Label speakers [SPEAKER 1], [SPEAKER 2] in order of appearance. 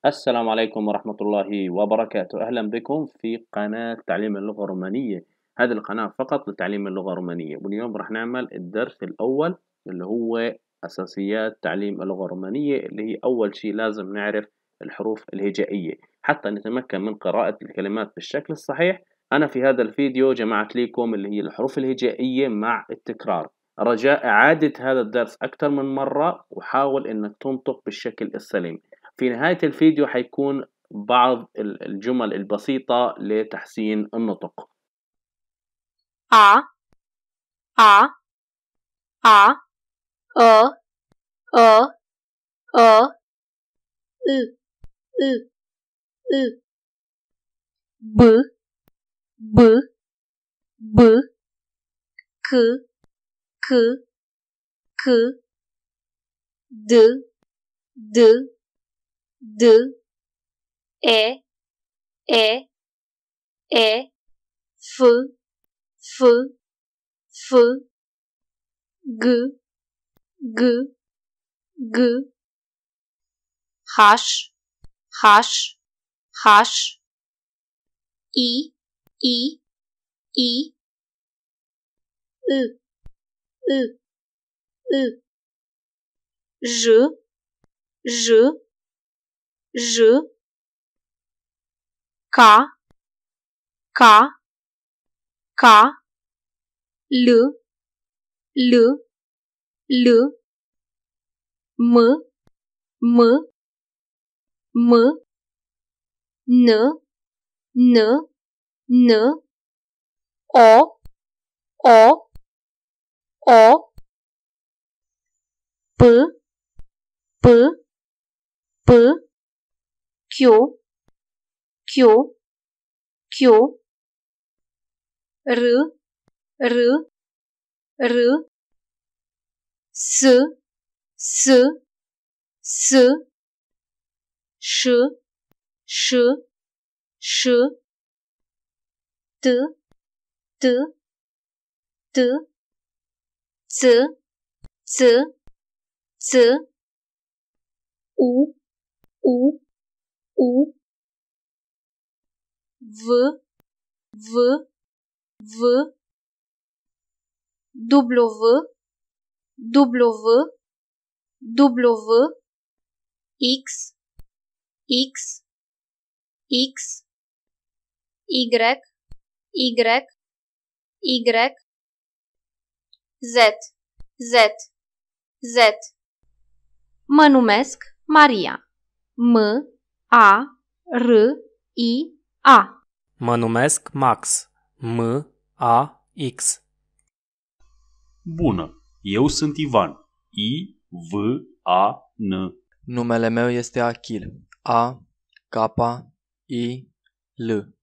[SPEAKER 1] السلام عليكم ورحمة الله وبركاته، أهلا بكم في قناة تعليم اللغة الرومانية. هذه القناة فقط لتعليم اللغة الرومانية، واليوم راح نعمل الدرس الأول اللي هو أساسيات تعليم اللغة الرومانية، اللي هي أول شيء لازم نعرف الحروف الهجائية حتى نتمكن من قراءة الكلمات بالشكل الصحيح. أنا في هذا الفيديو جمعت لكم اللي هي الحروف الهجائية مع التكرار. رجاء إعادة هذا الدرس أكثر من مرة وحاول إنك تنطق بالشكل السليم. في نهاية الفيديو حيكون بعض الجمل البسيطة لتحسين النطق.
[SPEAKER 2] A A A O O O U U U B B B K K K D D D E E E F F F G G G H H H I I I U U U J J J K K K L L L M M M N N N O O O P P P Q Q Q R R R S S S Sh Sh Sh T T T C C C U U U V V V W W W X X X Y Y Y Z Z Z. Mă numesc Maria. M A R I A.
[SPEAKER 3] Mă numesc Max. M A X.
[SPEAKER 4] Bună, eu sunt Ivan. I V A N.
[SPEAKER 5] Numele meu este Achil. A K I L.